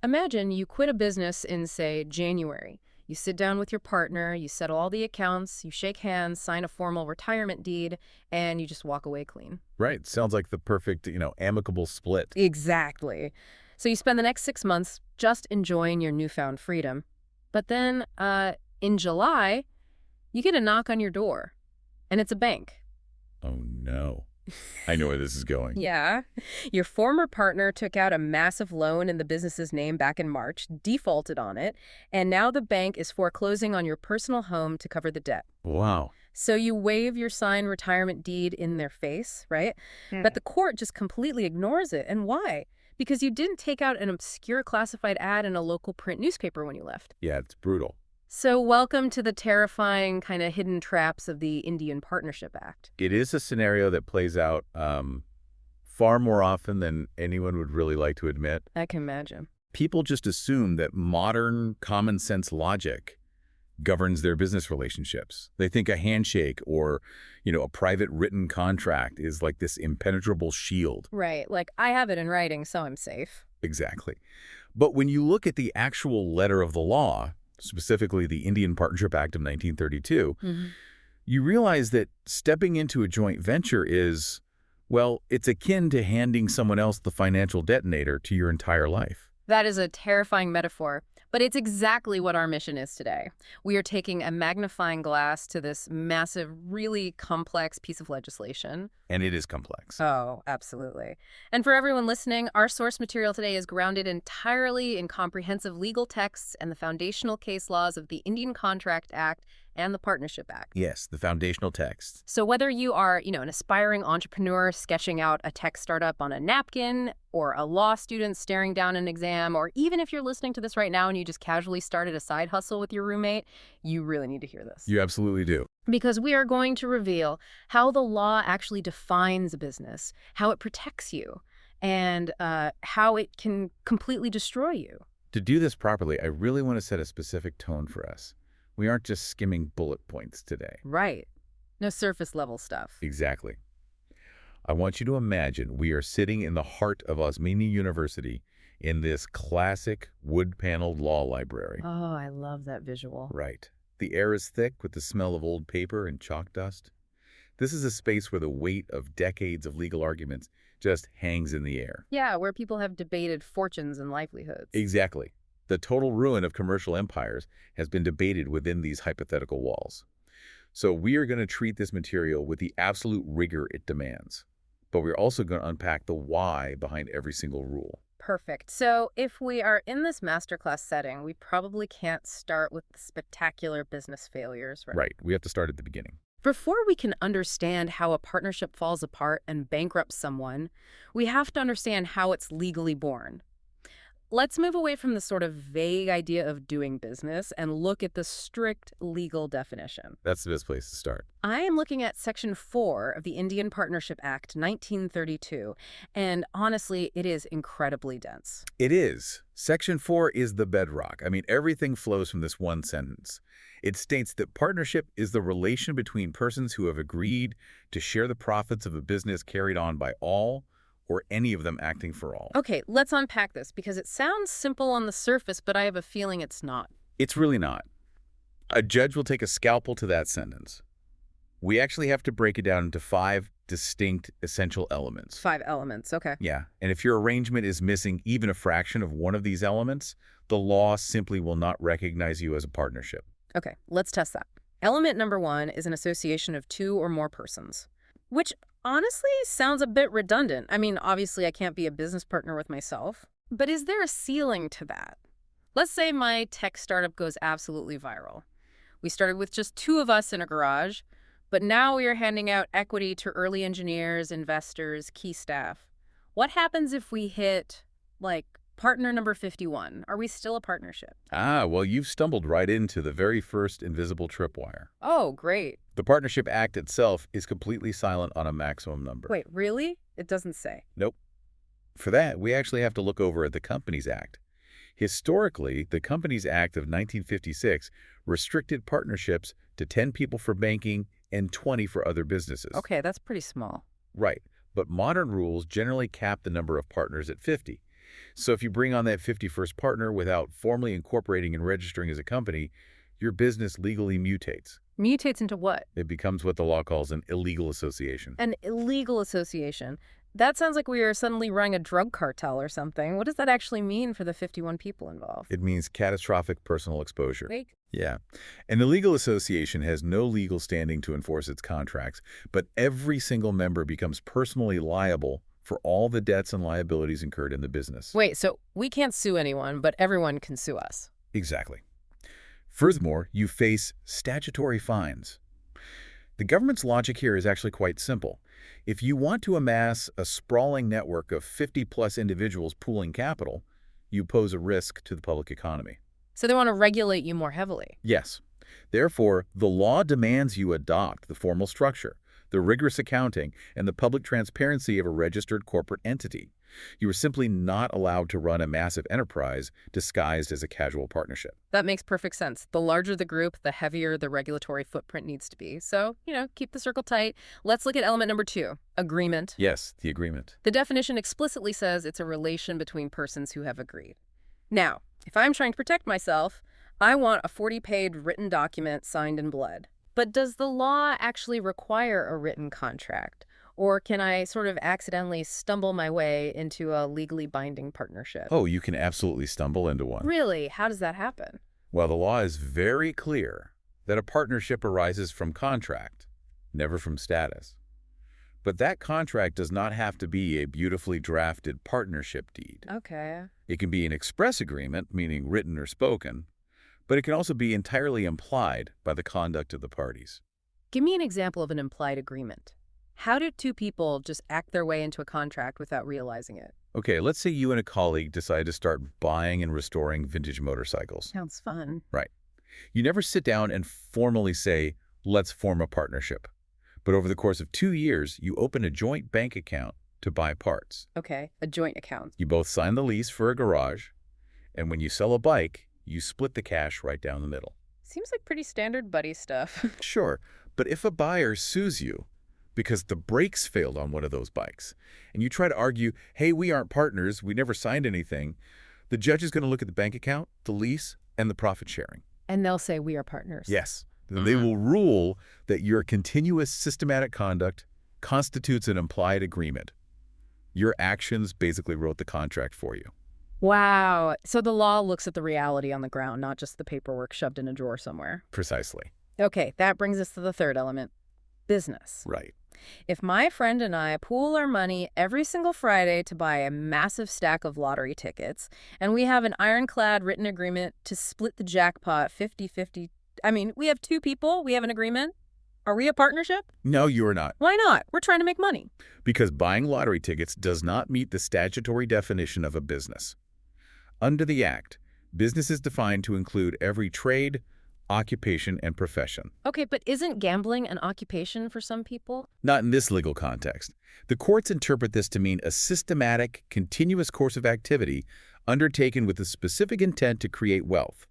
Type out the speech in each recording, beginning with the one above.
Imagine you quit a business in, say, January. You sit down with your partner, you settle all the accounts, you shake hands, sign a formal retirement deed, and you just walk away clean. Right. Sounds like the perfect, amicable split. Exactly. So you spend the next 6 months just enjoying your newfound freedom. But then, in July, you get a knock on your door, and it's a bank. Oh, no. I know where this is going. Yeah. Your former partner took out a massive loan in the business's name back in March, defaulted on it, and now the bank is foreclosing on your personal home to cover the debt. Wow. So you waive your signed retirement deed in their face, right? But the court just completely ignores it. And why? Because you didn't take out an obscure classified ad in a local print newspaper when you left. Yeah, it's brutal. So welcome to the terrifying kind of hidden traps of the Indian Partnership Act. It is a scenario that plays out far more often than anyone would really like to admit. I can imagine. People just assume that modern common sense logic governs their business relationships. They think a handshake or, a private written contract is like this impenetrable shield. Right, like I have it in writing, so I'm safe. Exactly. But when you look at the actual letter of the law, specifically the Indian Partnership Act of 1932, you realize that stepping into a joint venture is, well, it's akin to handing someone else the financial detonator to your entire life. That is a terrifying metaphor, but it's exactly what our mission is today. We are taking a magnifying glass to this massive, really complex piece of legislation. And it is complex. Oh, absolutely. And for everyone listening, our source material today is grounded entirely in comprehensive legal texts and the foundational case laws of the Indian Contract Act and the Partnership Act. Yes, the foundational texts. So whether you are, an aspiring entrepreneur sketching out a tech startup on a napkin, or a law student staring down an exam, or even if you're listening to this right now and you just casually started a side hustle with your roommate, you really need to hear this. You absolutely do. Because we are going to reveal how the law actually defines a business, how it protects you, and how it can completely destroy you. To do this properly, I really want to set a specific tone for us. We aren't just skimming bullet points today. Right. No surface level stuff. Exactly. I want you to imagine we are sitting in the heart of Osmania University in this classic wood-paneled law library. Oh, I love that visual. Right. The air is thick with the smell of old paper and chalk dust. This is a space where the weight of decades of legal arguments just hangs in the air. Yeah, where people have debated fortunes and livelihoods. Exactly. The total ruin of commercial empires has been debated within these hypothetical walls. So we are going to treat this material with the absolute rigor it demands. But we're also going to unpack the why behind every single rule. Perfect. So if we are in this masterclass setting, we probably can't start with the spectacular business failures, right? Right. We have to start at the beginning. Before we can understand how a partnership falls apart and bankrupts someone, we have to understand how it's legally born. Let's move away from the sort of vague idea of doing business and look at the strict legal definition. That's the best place to start. I am looking at Section 4 of the Indian Partnership Act, 1932, and honestly, it is incredibly dense. It is. Section 4 is the bedrock. I mean, everything flows from this one sentence. It states that partnership is the relation between persons who have agreed to share the profits of a business carried on by all or any of them acting for all. Okay, let's unpack this because it sounds simple on the surface, but I have a feeling it's not. It's really not. A judge will take a scalpel to that sentence. We actually have to break it down into 5 distinct essential elements. 5 elements, okay. Yeah, and if your arrangement is missing even a fraction of one of these elements, the law simply will not recognize you as a partnership. Okay, let's test that. Element number 1 is an association of 2 or more persons, which honestly sounds a bit redundant. I mean, obviously I can't be a business partner with myself, but is there a ceiling to that? Let's say my tech startup goes absolutely viral. We started with just 2 of us in a garage, but now we are handing out equity to early engineers, investors, key staff. What happens if we hit, partner number 51? Are we still a partnership? Well, you've stumbled right into the very first invisible tripwire. Oh, great. The Partnership Act itself is completely silent on a maximum number. Wait, really? It doesn't say. Nope. For that, we actually have to look over at the Companies Act. Historically, the Companies Act of 1956 restricted partnerships to 10 people for banking and 20 for other businesses. Okay, that's pretty small. Right, but modern rules generally cap the number of partners at 50. So if you bring on that 51st partner without formally incorporating and registering as a company, your business legally mutates. Mutates into what? It becomes what the law calls an illegal association. An illegal association. That sounds like we are suddenly running a drug cartel or something. What does that actually mean for the 51 people involved? It means catastrophic personal exposure. Wait. Yeah. An illegal association has no legal standing to enforce its contracts, but every single member becomes personally liable for all the debts and liabilities incurred in the business. Wait, so we can't sue anyone, but everyone can sue us. Exactly. Furthermore, you face statutory fines. The government's logic here is actually quite simple. If you want to amass a sprawling network of 50-plus individuals pooling capital, you pose a risk to the public economy. So they want to regulate you more heavily. Yes. Therefore, the law demands you adopt the formal structure, the rigorous accounting, and the public transparency of a registered corporate entity. You are simply not allowed to run a massive enterprise disguised as a casual partnership. That makes perfect sense. The larger the group, the heavier the regulatory footprint needs to be. So, keep the circle tight. Let's look at element number 2, agreement. Yes, the agreement. The definition explicitly says it's a relation between persons who have agreed. Now, if I'm trying to protect myself, I want a 40-page written document signed in blood. But does the law actually require a written contract? Or can I sort of accidentally stumble my way into a legally binding partnership? Oh, you can absolutely stumble into one. Really? How does that happen? Well, the law is very clear that a partnership arises from contract, never from status. But that contract does not have to be a beautifully drafted partnership deed. Okay. It can be an express agreement, meaning written or spoken, but it can also be entirely implied by the conduct of the parties. Give me an example of an implied agreement. How do two people just act their way into a contract without realizing it? Okay, let's say you and a colleague decide to start buying and restoring vintage motorcycles. Sounds fun. Right. You never sit down and formally say, let's form a partnership. But over the course of 2 years, you open a joint bank account to buy parts. Okay, a joint account. You both sign the lease for a garage, and when you sell a bike, you split the cash right down the middle. Seems like pretty standard buddy stuff. Sure, but if a buyer sues you because the brakes failed on one of those bikes, and you try to argue, hey, we aren't partners, we never signed anything, the judge is going to look at the bank account, the lease, and the profit sharing. And they'll say we are partners. Yes. They will rule that your continuous systematic conduct constitutes an implied agreement. Your actions basically wrote the contract for you. Wow. So the law looks at the reality on the ground, not just the paperwork shoved in a drawer somewhere. Precisely. Okay, that brings us to the third element, business. Right. If my friend and I pool our money every single Friday to buy a massive stack of lottery tickets, and we have an ironclad written agreement to split the jackpot 50-50, we have two people, we have an agreement. Are we a partnership? No, you are not. Why not? We're trying to make money. Because buying lottery tickets does not meet the statutory definition of a business. Under the Act, business is defined to include every trade, occupation, and profession. Okay, but isn't gambling an occupation for some people? Not in this legal context. The courts interpret this to mean a systematic, continuous course of activity undertaken with a specific intent to create wealth.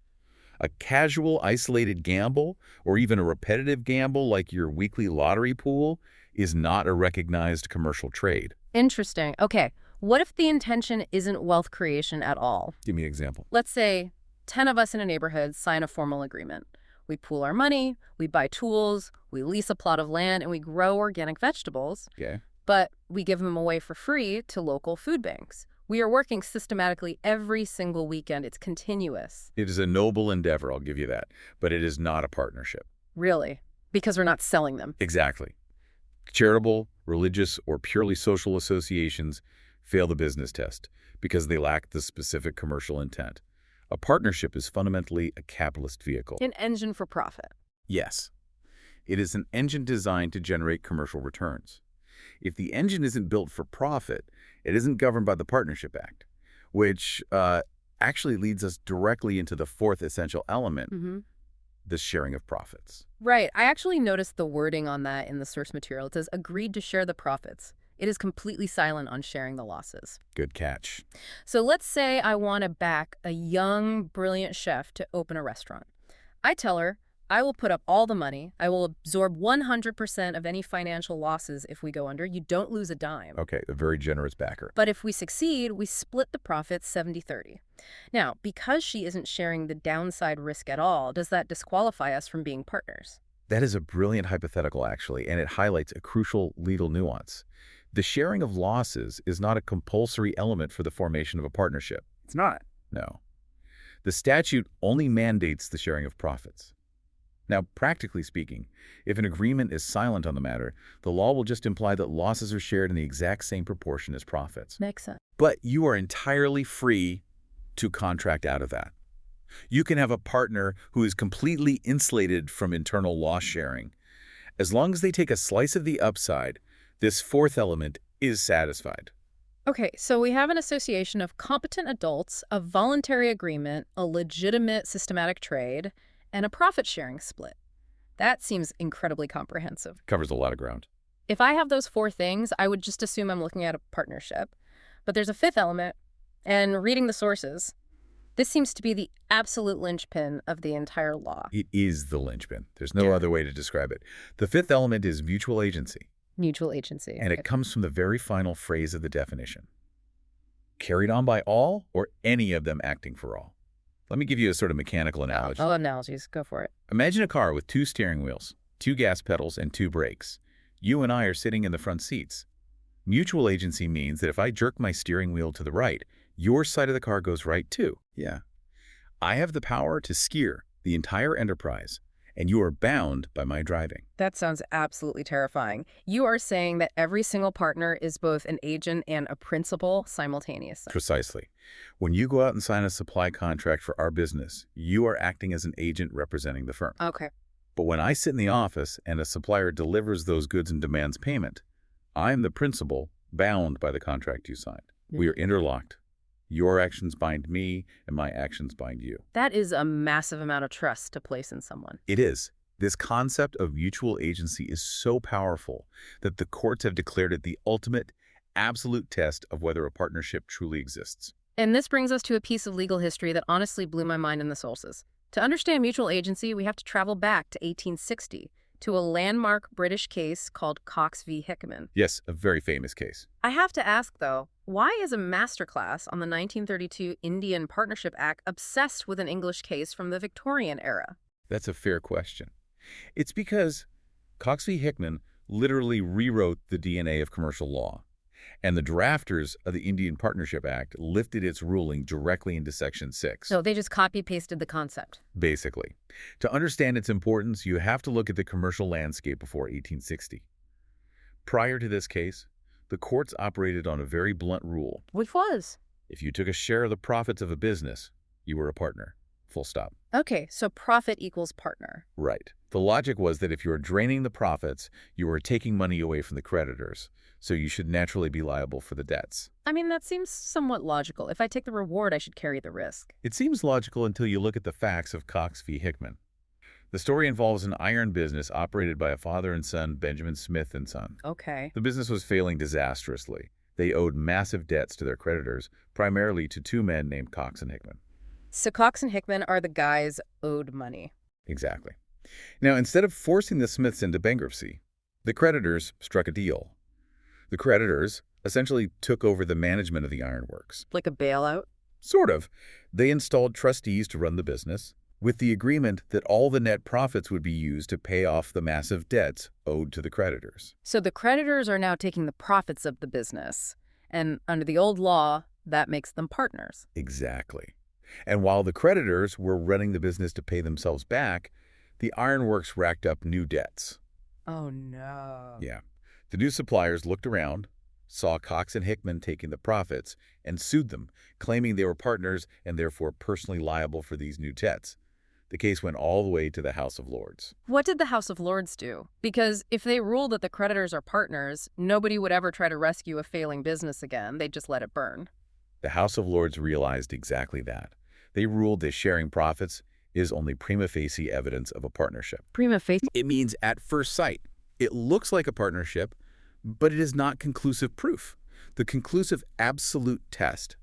A casual, isolated gamble, or even a repetitive gamble like your weekly lottery pool, is not a recognized commercial trade. Interesting. Okay, what if the intention isn't wealth creation at all? Give me an example. Let's say 10 of us in a neighborhood sign a formal agreement. We pool our money, we buy tools, we lease a plot of land, and we grow organic vegetables. Okay. But we give them away for free to local food banks. We are working systematically every single weekend. It's continuous. It is a noble endeavor, I'll give you that, but it is not a partnership. Really? Because we're not selling them. Exactly. Charitable, religious, or purely social associations fail the business test because they lack the specific commercial intent. A partnership is fundamentally a capitalist vehicle. An engine for profit. Yes. It is an engine designed to generate commercial returns. If the engine isn't built for profit, it isn't governed by the Partnership Act, which actually leads us directly into the fourth essential element, the sharing of profits. Right. I actually noticed the wording on that in the source material. It says, agreed to share the profits. It is completely silent on sharing the losses. Good catch. So let's say I want to back a young, brilliant chef to open a restaurant. I tell her, I will put up all the money. I will absorb 100% of any financial losses if we go under. You don't lose a dime. Okay, a very generous backer. But if we succeed, we split the profits 70-30. Now, because she isn't sharing the downside risk at all, does that disqualify us from being partners? That is a brilliant hypothetical, actually, and it highlights a crucial legal nuance. The sharing of losses is not a compulsory element for the formation of a partnership. It's not. No. The statute only mandates the sharing of profits. Now, practically speaking, if an agreement is silent on the matter, the law will just imply that losses are shared in the exact same proportion as profits. Makes sense. But you are entirely free to contract out of that. You can have a partner who is completely insulated from internal loss sharing. As long as they take a slice of the upside, this fourth element is satisfied. Okay, so we have an association of competent adults, a voluntary agreement, a legitimate systematic trade, and a profit-sharing split. That seems incredibly comprehensive. Covers a lot of ground. If I have those four things, I would just assume I'm looking at a partnership. But there's a fifth element, and reading the sources, this seems to be the absolute linchpin of the entire law. It is the linchpin. There's no other way to describe it. The fifth element is mutual agency. Mutual agency. And it comes from the very final phrase of the definition. Carried on by all or any of them acting for all. Let me give you a sort of mechanical analogy. Oh, analogies. Go for it. Imagine a car with 2 steering wheels, 2 gas pedals, and 2 brakes. You and I are sitting in the front seats. Mutual agency means that if I jerk my steering wheel to the right, your side of the car goes right too. Yeah. I have the power to steer the entire enterprise, and you are bound by my driving. That sounds absolutely terrifying. You are saying that every single partner is both an agent and a principal simultaneously. Precisely. When you go out and sign a supply contract for our business, you are acting as an agent representing the firm. Okay. But when I sit in the office and a supplier delivers those goods and demands payment, I'm the principal bound by the contract you signed. We are interlocked. Your actions bind me, and my actions bind you. That is a massive amount of trust to place in someone. It is. This concept of mutual agency is so powerful that the courts have declared it the ultimate, absolute test of whether a partnership truly exists. And this brings us to a piece of legal history that honestly blew my mind in the sources. To understand mutual agency, we have to travel back to 1860 to a landmark British case called Cox v. Hickman. Yes, a very famous case. I have to ask, though, why is a masterclass on the 1932 Indian Partnership Act obsessed with an English case from the Victorian era? That's a fair question. It's because Cox v. Hickman literally rewrote the DNA of commercial law, and the drafters of the Indian Partnership Act lifted its ruling directly into Section 6. So they just copy-pasted the concept. Basically. To understand its importance, you have to look at the commercial landscape before 1860. Prior to this case, the courts operated on a very blunt rule. Which was? If you took a share of the profits of a business, you were a partner. Full stop. Okay, so profit equals partner. Right. The logic was that if you were draining the profits, you were taking money away from the creditors, so you should naturally be liable for the debts. I mean, that seems somewhat logical. If I take the reward, I should carry the risk. It seems logical until you look at the facts of Cox v. Hickman. The story involves an iron business operated by a father and son, Benjamin Smith and Son. Okay. The business was failing disastrously. They owed massive debts to their creditors, primarily to 2 men named Cox and Hickman. So Cox and Hickman are the guys owed money. Exactly. Now, instead of forcing the Smiths into bankruptcy, the creditors struck a deal. The creditors essentially took over the management of the ironworks. Like a bailout? Sort of. They installed trustees to run the business, with the agreement that all the net profits would be used to pay off the massive debts owed to the creditors. So the creditors are now taking the profits of the business, and under the old law, that makes them partners. Exactly. And while the creditors were running the business to pay themselves back, the ironworks racked up new debts. Oh, no. Yeah. The new suppliers looked around, saw Cox and Hickman taking the profits, and sued them, claiming they were partners and therefore personally liable for these new debts. The case went all the way to the House of Lords. What did the House of Lords do? Because if they ruled that the creditors are partners, nobody would ever try to rescue a failing business again. They'd just let it burn. The House of Lords realized exactly that. They ruled that sharing profits is only prima facie evidence of a partnership. Prima facie? It means at first sight. It looks like a partnership, but it is not conclusive proof. The conclusive absolute test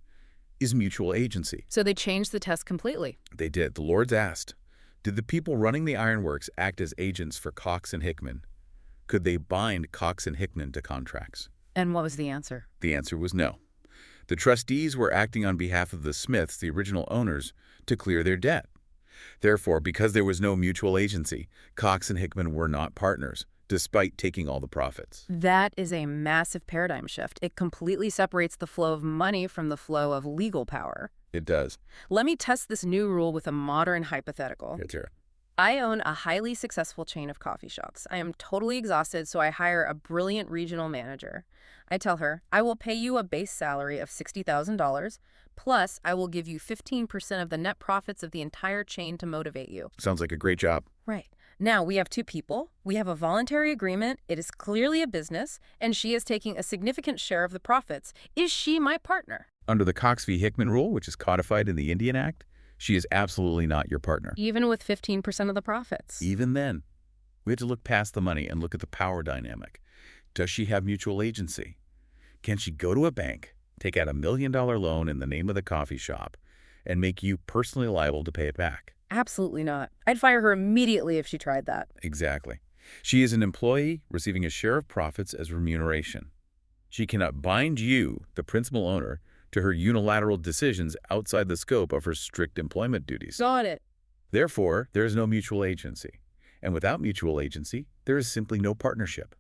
is mutual agency. So they changed the test completely. They did. The Lords asked, Did the people running the ironworks act as agents for Cox and Hickman? Could they bind Cox and Hickman to contracts? And what was the answer? The answer was no. The trustees were acting on behalf of the Smiths, the original owners, to clear their debt. Therefore, because there was no mutual agency, Cox and Hickman were not partners, despite taking all the profits. That is a massive paradigm shift. It completely separates the flow of money from the flow of legal power. It does. Let me test this new rule with a modern hypothetical. Let's hear it. I own a highly successful chain of coffee shops. I am totally exhausted, so I hire a brilliant regional manager. I tell her, I will pay you a base salary of $60,000, plus I will give you 15% of the net profits of the entire chain to motivate you. Sounds like a great job. Right. Now, we have two people. We have a voluntary agreement. It is clearly a business, and she is taking a significant share of the profits. Is she my partner? Under the Cox v. Hickman rule, which is codified in the Indian Act, she is absolutely not your partner. Even with 15% of the profits? Even then, we have to look past the money and look at the power dynamic. Does she have mutual agency? Can she go to a bank, take out $1 million loan in the name of the coffee shop, and make you personally liable to pay it back? Absolutely not. I'd fire her immediately if she tried that. Exactly. She is an employee receiving a share of profits as remuneration. She cannot bind you, the principal owner, to her unilateral decisions outside the scope of her strict employment duties. Got it. Therefore, there is no mutual agency. And without mutual agency, there is simply no partnership.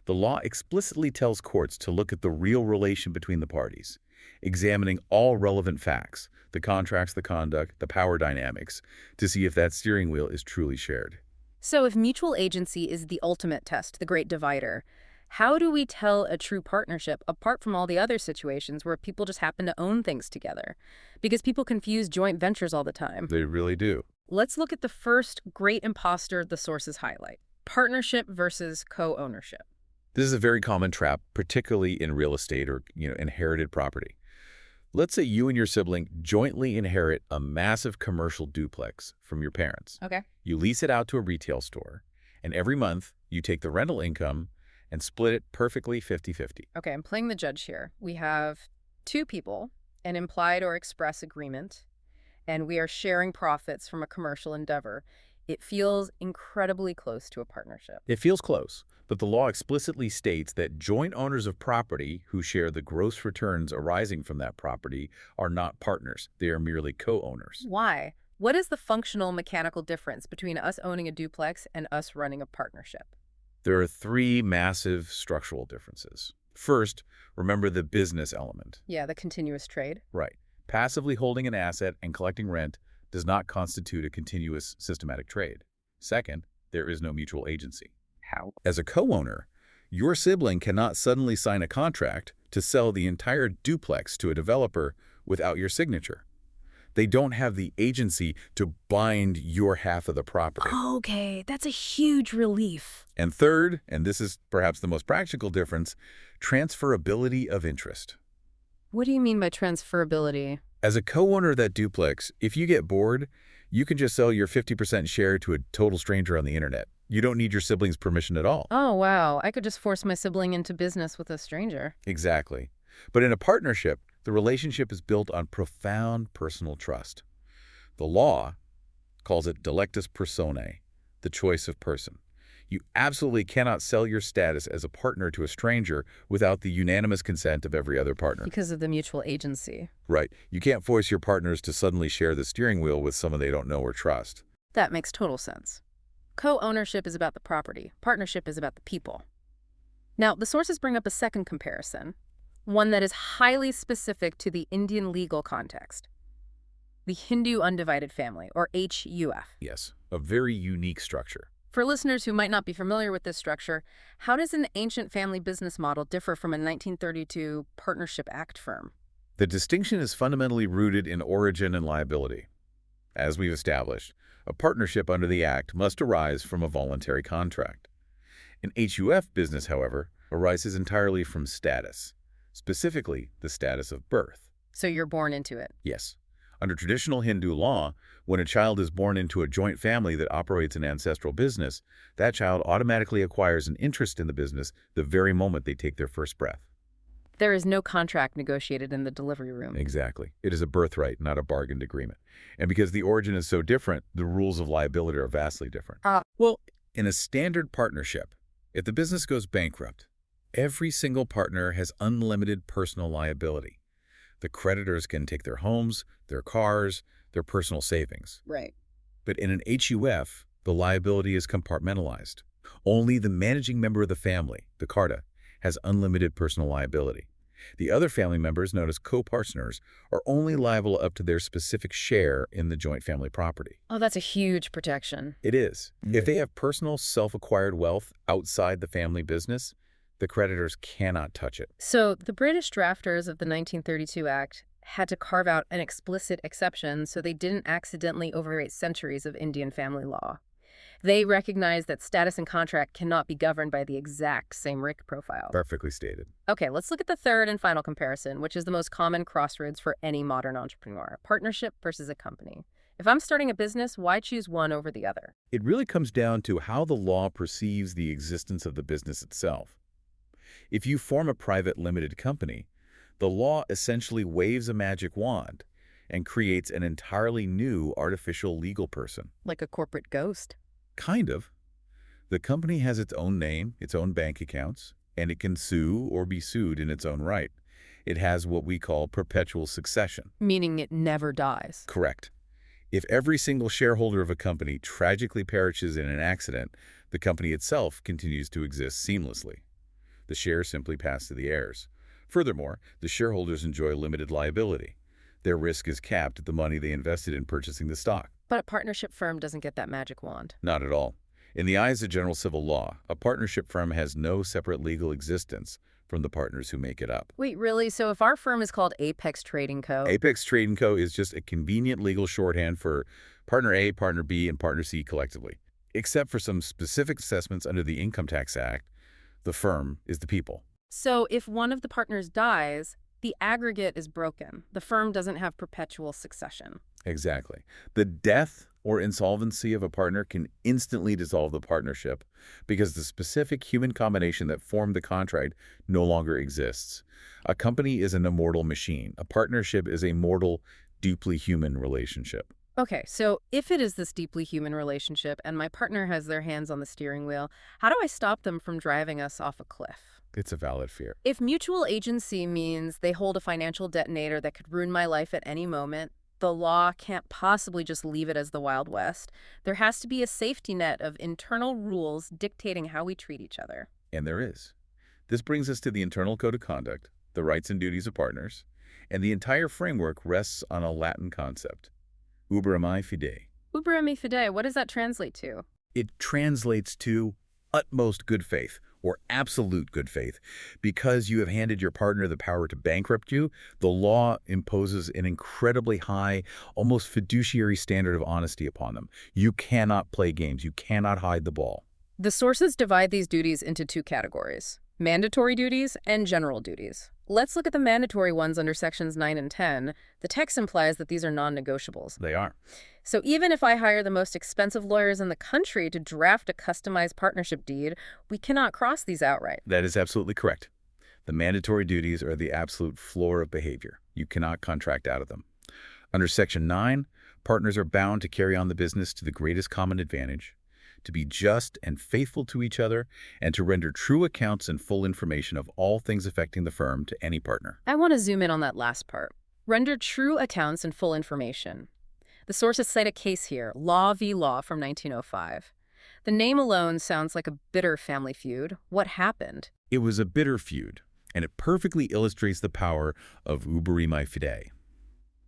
The law explicitly tells courts to look at the real relation between the parties, examining all relevant facts, the contracts, the conduct, the power dynamics, to see if that steering wheel is truly shared. So if mutual agency is the ultimate test, the great divider, how do we tell a true partnership apart from all the other situations where people just happen to own things together? Because people confuse joint ventures all the time. They really do. Let's look at the first great imposter the sources highlight: partnership versus co-ownership. This is a very common trap, particularly in real estate or inherited property. Let's say you and your sibling jointly inherit a massive commercial duplex from your parents. Okay. You lease it out to a retail store, and every month you take the rental income and split it perfectly 50-50. Okay, I'm playing the judge here. We have two people, an implied or express agreement, and we are sharing profits from a commercial endeavor. It feels incredibly close to a partnership. It feels close, but the law explicitly states that joint owners of property who share the gross returns arising from that property are not partners. They are merely co-owners. Why? What is the functional mechanical difference between us owning a duplex and us running a partnership? There are three massive structural differences. First, remember the business element. Yeah, the continuous trade. Right. Passively holding an asset and collecting rent does not constitute a continuous systematic trade. Second, there is no mutual agency. How? As a co-owner, your sibling cannot suddenly sign a contract to sell the entire duplex to a developer without your signature. They don't have the agency to bind your half of the property. Okay, that's a huge relief. And third, and this is perhaps the most practical difference, transferability of interest. What do you mean by transferability? As a co-owner of that duplex, if you get bored, you can just sell your 50% share to a total stranger on the internet. You don't need your sibling's permission at all. Oh, wow. I could just force my sibling into business with a stranger. Exactly. But in a partnership, the relationship is built on profound personal trust. The law calls it delectus personae, the choice of person. You absolutely cannot sell your status as a partner to a stranger without the unanimous consent of every other partner. Because of the mutual agency. Right. You can't force your partners to suddenly share the steering wheel with someone they don't know or trust. That makes total sense. Co-ownership is about the property. Partnership is about the people. Now, the sources bring up a second comparison, one that is highly specific to the Indian legal context. The Hindu undivided family, or HUF. Yes, a very unique structure. For listeners who might not be familiar with this structure, how does an ancient family business model differ from a 1932 Partnership Act firm? The distinction is fundamentally rooted in origin and liability. As we've established, a partnership under the Act must arise from a voluntary contract. An HUF business, however, arises entirely from status, specifically the status of birth. So you're born into it? Yes. Under traditional Hindu law, when a child is born into a joint family that operates an ancestral business, that child automatically acquires an interest in the business the very moment they take their first breath. There is no contract negotiated in the delivery room. Exactly. It is a birthright, not a bargained agreement. And because the origin is so different, the rules of liability are vastly different. Well, in a standard partnership, if the business goes bankrupt, every single partner has unlimited personal liability. The creditors can take their homes, their cars, their personal savings. Right. But in an HUF, the liability is compartmentalized. Only the managing member of the family, the CARTA, has unlimited personal liability. The other family members, known as co-partners, are only liable up to their specific share in the joint family property. Oh, that's a huge protection. It is. If they have personal self-acquired wealth outside the family business, the creditors cannot touch it. So the British drafters of the 1932 Act had to carve out an explicit exception so they didn't accidentally overwrite centuries of Indian family law. They recognized that status and contract cannot be governed by the exact same risk profile. Perfectly stated. Okay, let's look at the third and final comparison, which is the most common crossroads for any modern entrepreneur: partnership versus a company. If I'm starting a business, why choose one over the other? It really comes down to how the law perceives the existence of the business itself. If you form a private limited company, the law essentially waves a magic wand and creates an entirely new artificial legal person. Like a corporate ghost. Kind of. The company has its own name, its own bank accounts, and it can sue or be sued in its own right. It has what we call perpetual succession. Meaning it never dies. Correct. If every single shareholder of a company tragically perishes in an accident, the company itself continues to exist seamlessly. The shares simply pass to the heirs. Furthermore, the shareholders enjoy limited liability. Their risk is capped at the money they invested in purchasing the stock. But a partnership firm doesn't get that magic wand. Not at all. In the eyes of general civil law, a partnership firm has no separate legal existence from the partners who make it up. Wait, really? So if our firm is called Apex Trading Co.? Apex Trading Co. is just a convenient legal shorthand for Partner A, Partner B, and Partner C collectively. Except for some specific assessments under the Income Tax Act, the firm is the people. So if one of the partners dies, the aggregate is broken. The firm doesn't have perpetual succession. Exactly. The death or insolvency of a partner can instantly dissolve the partnership because the specific human combination that formed the contract no longer exists. A company is an immortal machine. A partnership is a mortal, deeply human relationship. Okay, so if it is this deeply human relationship and my partner has their hands on the steering wheel, how do I stop them from driving us off a cliff? It's a valid fear. If mutual agency means they hold a financial detonator that could ruin my life at any moment, the law can't possibly just leave it as the Wild West. There has to be a safety net of internal rules dictating how we treat each other. And there is. This brings us to the Internal Code of Conduct, the rights and duties of partners, and the entire framework rests on a Latin concept, uberami fide. Uberami fide, what does that translate to? It translates to utmost good faith, or absolute good faith. Because you have handed your partner the power to bankrupt you, the law imposes an incredibly high, almost fiduciary standard of honesty upon them. You cannot play games. You cannot hide the ball. The sources divide these duties into two categories: mandatory duties and general duties. Let's look at the mandatory ones under sections 9 and 10. The text implies that these are non-negotiables. They are. So even if I hire the most expensive lawyers in the country to draft a customized partnership deed, we cannot cross these outright. That is absolutely correct. The mandatory duties are the absolute floor of behavior. You cannot contract out of them. Under Section 9, partners are bound to carry on the business to the greatest common advantage, to be just and faithful to each other, and to render true accounts and full information of all things affecting the firm to any partner. I want to zoom in on that last part. Render true accounts and full information. The sources cite a case here, Law v. Law from 1905. The name alone sounds like a bitter family feud. What happened? It was a bitter feud, and it perfectly illustrates the power of uberami fide.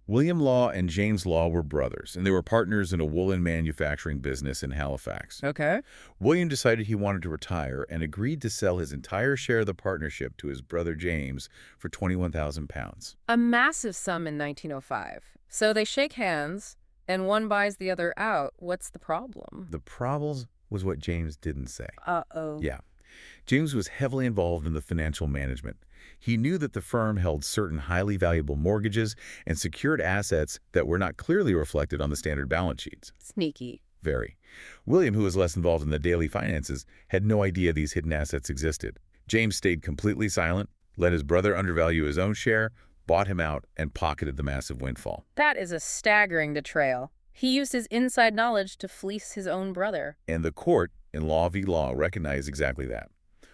William Law and James Law were brothers, and they were partners in a woolen manufacturing business in Halifax. Okay. William decided he wanted to retire and agreed to sell his entire share of the partnership to his brother James for £21,000. A massive sum in 1905. So they shake hands, and one buys the other out. What's the problem? The problem was what James didn't say. Uh-oh. Yeah. James was heavily involved in the financial management. He knew that the firm held certain highly valuable mortgages and secured assets that were not clearly reflected on the standard balance sheets. Sneaky. Very. William, who was less involved in the daily finances, had no idea these hidden assets existed. James stayed completely silent. let his brother undervalue his own share, bought him out, and pocketed the massive windfall. That is a staggering betrayal. He used his inside knowledge to fleece his own brother. And the court, in Law v. Law, recognized exactly that.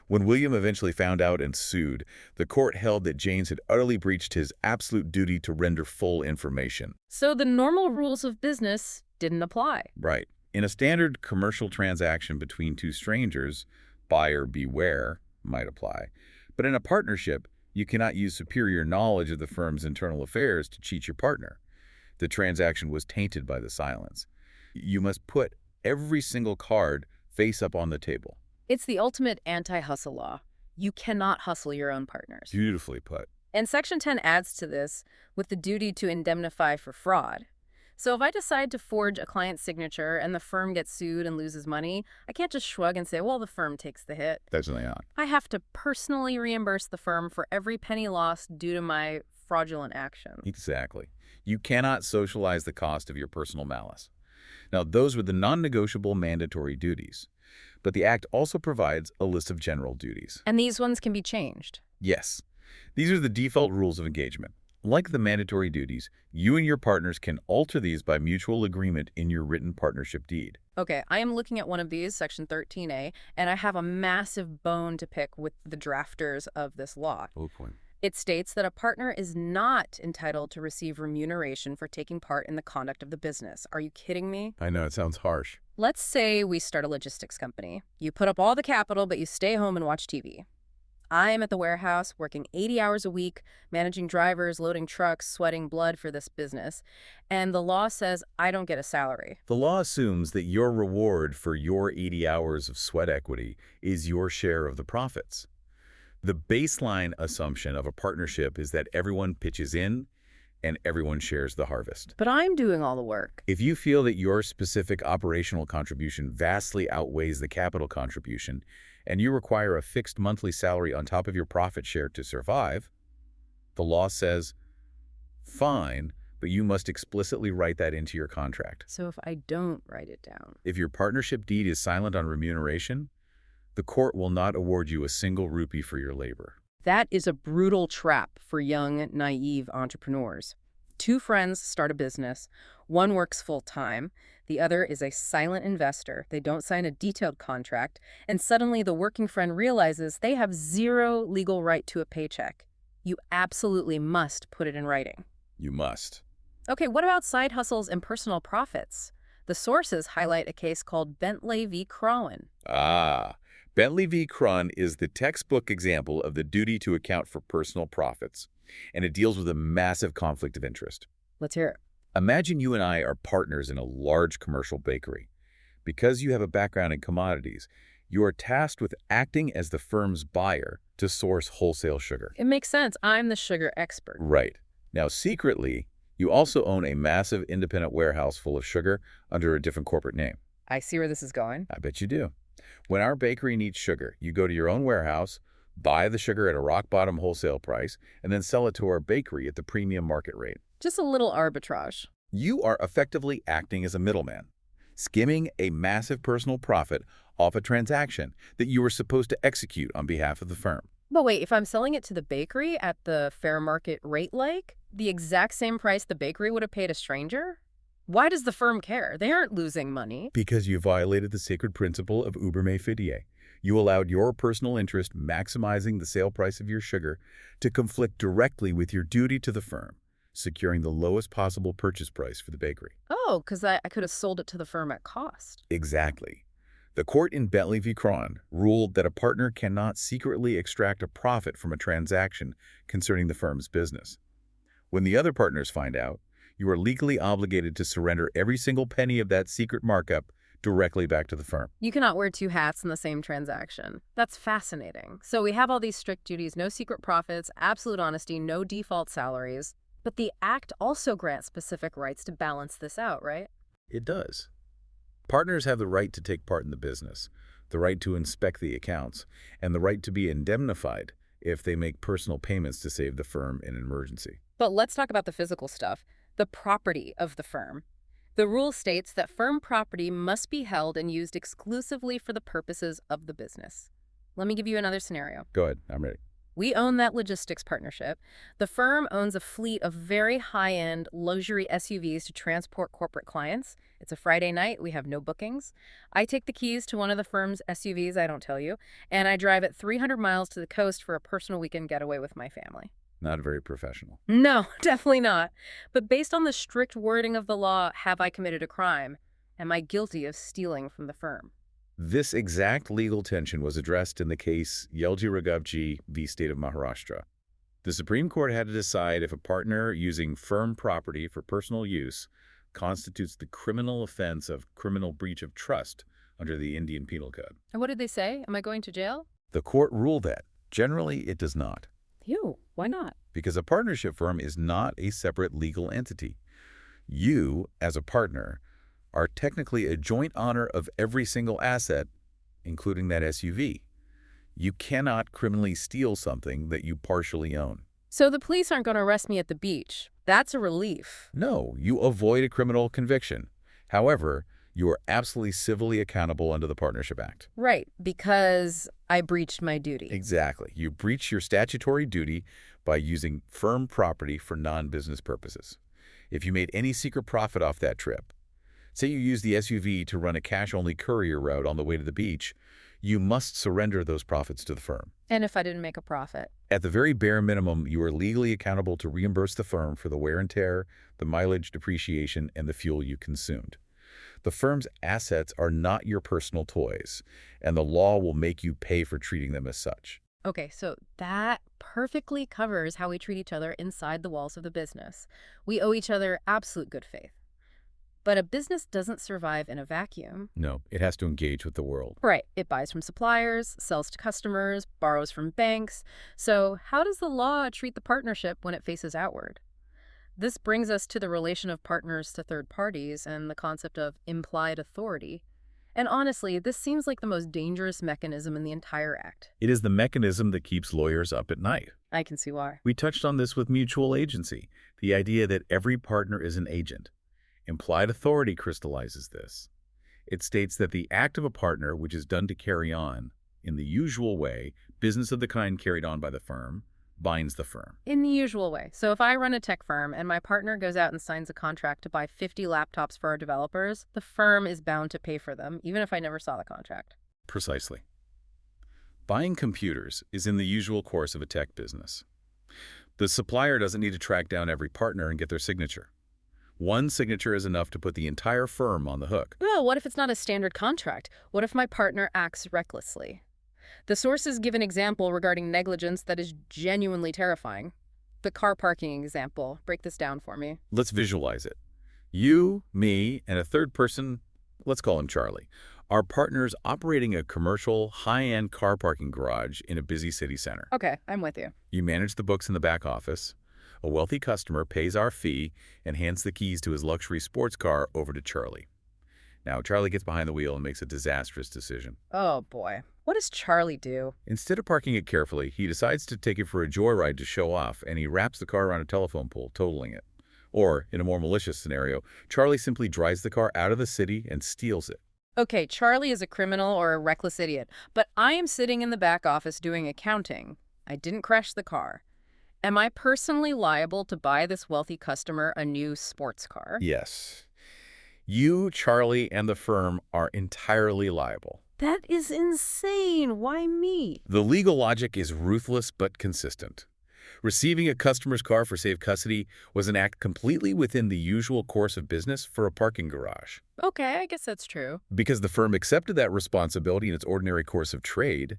When William eventually found out and sued, the court held that James had utterly breached his absolute duty to render full information. So the normal rules of business didn't apply. Right. In a standard commercial transaction between two strangers, buyer beware might apply. But in a partnership, you cannot use superior knowledge of the firm's internal affairs to cheat your partner. The transaction was tainted by the silence. You must put every single card face up on the table. It's the ultimate anti-hustle law. You cannot hustle your own partners. Beautifully put. And Section 10 adds to this with the duty to indemnify for fraud. So if I decide to forge a client's signature and the firm gets sued and loses money, I can't just shrug and say, well, the firm takes the hit. Definitely not. I have to personally reimburse the firm for every penny lost due to my fraudulent action. Exactly. You cannot socialize the cost of your personal malice. Now, those were the non-negotiable mandatory duties. But the Act also provides a list of general duties. And these ones can be changed. Yes. These are the default rules of engagement. Like the mandatory duties, you and your partners can alter these by mutual agreement in your written partnership deed. Okay, I am looking at one of these, Section 13A, and I have a massive bone to pick with the drafters of this law. Oh, point. It states that a partner is not entitled to receive remuneration for taking part in the conduct of the business. Are you kidding me? I know, it sounds harsh. Let's say we start a logistics company. You put up all the capital, but you stay home and watch TV. I am at the warehouse working 80 hours a week, managing drivers, loading trucks, sweating blood for this business, and the law says I don't get a salary. The law assumes that your reward for your 80 hours of sweat equity is your share of the profits. The baseline assumption of a partnership is that everyone pitches in and everyone shares the harvest. But I'm doing all the work. If you feel that your specific operational contribution vastly outweighs the capital contribution, and you require a fixed monthly salary on top of your profit share to survive, the law says, fine, but you must explicitly write that into your contract. So if I don't write it down? If your partnership deed is silent on remuneration, the court will not award you a single rupee for your labor. That is a brutal trap for young, naive entrepreneurs. Two friends start a business. One works full-time. The other is a silent investor. They don't sign a detailed contract. And suddenly the working friend realizes they have zero legal right to a paycheck. You absolutely must put it in writing. You must. Okay, what about side hustles and personal profits? The sources highlight a case called Bentley v. Crowan. Bentley v. Crowan is the textbook example of the duty to account for personal profits, and it deals with a massive conflict of interest. Let's hear it. Imagine you and I are partners in a large commercial bakery. Because you have a background in commodities, you are tasked with acting as the firm's buyer to source wholesale sugar. It makes sense. I'm the sugar expert. Right. Now, secretly, you also own a massive independent warehouse full of sugar under a different corporate name. I see where this is going. I bet you do. When our bakery needs sugar, you go to your own warehouse, buy the sugar at a rock-bottom wholesale price, and then sell it to our bakery at the premium market rate. Just a little arbitrage. You are effectively acting as a middleman, skimming a massive personal profit off a transaction that you were supposed to execute on behalf of the firm. But wait, if I'm selling it to the bakery at the fair market rate, like the exact same price the bakery would have paid a stranger? Why does the firm care? They aren't losing money. Because you violated the sacred principle of uber me fidei. You allowed your personal interest maximizing the sale price of your sugar to conflict directly with your duty to the firm, securing the lowest possible purchase price for the bakery. Oh, because I could have sold it to the firm at cost. Exactly. The court in Bentley v. Crowan ruled that a partner cannot secretly extract a profit from a transaction concerning the firm's business. When the other partners find out, you are legally obligated to surrender every single penny of that secret markup directly back to the firm. You cannot wear two hats in the same transaction. That's fascinating. So we have all these strict duties, no secret profits, absolute honesty, no default salaries. But the Act also grants specific rights to balance this out, right? It does. Partners have the right to take part in the business, the right to inspect the accounts, and the right to be indemnified if they make personal payments to save the firm in an emergency. But let's talk about the physical stuff, the property of the firm. The rule states that firm property must be held and used exclusively for the purposes of the business. Let me give you another scenario. Go ahead. I'm ready. We own that logistics partnership. The firm owns a fleet of very high-end luxury SUVs to transport corporate clients. It's a Friday night. We have no bookings. I take the keys to one of the firm's SUVs, I don't tell you, and I drive it 300 miles to the coast for a personal weekend getaway with my family. Not very professional. No, definitely not. But based on the strict wording of the law, have I committed a crime? Am I guilty of stealing from the firm? This exact legal tension was addressed in the case Yelji Raghevji v. State of Maharashtra. The Supreme Court had to decide if a partner using firm property for personal use constitutes the criminal offense of criminal breach of trust under the Indian Penal Code. And what did they say? Am I going to jail? The court ruled that, generally, it does not. Phew, why not? Because a partnership firm is not a separate legal entity. You, as a partner, are technically a joint owner of every single asset, including that SUV. You cannot criminally steal something that you partially own. So the police aren't going to arrest me at the beach. That's a relief. No, you avoid a criminal conviction. However, you are absolutely civilly accountable under the Partnership Act. Right, because I breached my duty. Exactly. You breach your statutory duty by using firm property for non-business purposes. If you made any secret profit off that trip, say you use the SUV to run a cash-only courier route on the way to the beach, you must surrender those profits to the firm. And if I didn't make a profit? At the very bare minimum, you are legally accountable to reimburse the firm for the wear and tear, the mileage, depreciation, and the fuel you consumed. The firm's assets are not your personal toys, and the law will make you pay for treating them as such. Okay, so that perfectly covers how we treat each other inside the walls of the business. We owe each other absolute good faith. But a business doesn't survive in a vacuum. No, it has to engage with the world. Right. It buys from suppliers, sells to customers, borrows from banks. So how does the law treat the partnership when it faces outward? This brings us to the relation of partners to third parties and the concept of implied authority. And honestly, this seems like the most dangerous mechanism in the entire act. It is the mechanism that keeps lawyers up at night. I can see why. We touched on this with mutual agency, the idea that every partner is an agent. Implied authority crystallizes this. It states that the act of a partner, which is done to carry on, in the usual way, business of the kind carried on by the firm, binds the firm. In the usual way. So if I run a tech firm and my partner goes out and signs a contract to buy 50 laptops for our developers, the firm is bound to pay for them, even if I never saw the contract. Precisely. Buying computers is in the usual course of a tech business. The supplier doesn't need to track down every partner and get their signature. One signature is enough to put the entire firm on the hook. Well, what if it's not a standard contract? What if my partner acts recklessly? The sources give an example regarding negligence that is genuinely terrifying. The car parking example. Break this down for me. Let's visualize it. You, me, and a third person, let's call him Charlie, are partners operating a commercial, high-end car parking garage in a busy city center. Okay, I'm with you. You manage the books in the back office. A wealthy customer pays our fee and hands the keys to his luxury sports car over to Charlie. Now, Charlie gets behind the wheel and makes a disastrous decision. Oh, boy. What does Charlie do? Instead of parking it carefully, he decides to take it for a joyride to show off, and he wraps the car around a telephone pole, totaling it. Or, in a more malicious scenario, Charlie simply drives the car out of the city and steals it. Okay, Charlie is a criminal or a reckless idiot, but I am sitting in the back office doing accounting. I didn't crash the car. Am I personally liable to buy this wealthy customer a new sports car? Yes. You, Charlie, and the firm are entirely liable. That is insane. Why me? The legal logic is ruthless but consistent. Receiving a customer's car for safe custody was an act completely within the usual course of business for a parking garage. Okay, I guess that's true. Because the firm accepted that responsibility in its ordinary course of trade,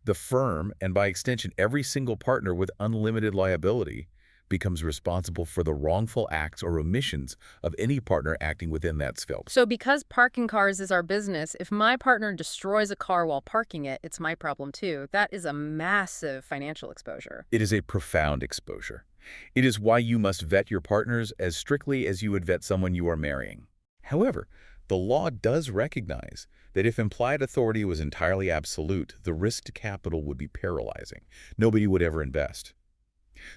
the firm, and by extension every single partner with unlimited liability, becomes responsible for the wrongful acts or omissions of any partner acting within that scope. So because parking cars is our business, if my partner destroys a car while parking it, it's my problem too. That is a massive financial exposure. It is a profound exposure. It is why you must vet your partners as strictly as you would vet someone you are marrying. However, the law does recognize that if implied authority was entirely absolute, the risk to capital would be paralyzing. Nobody would ever invest.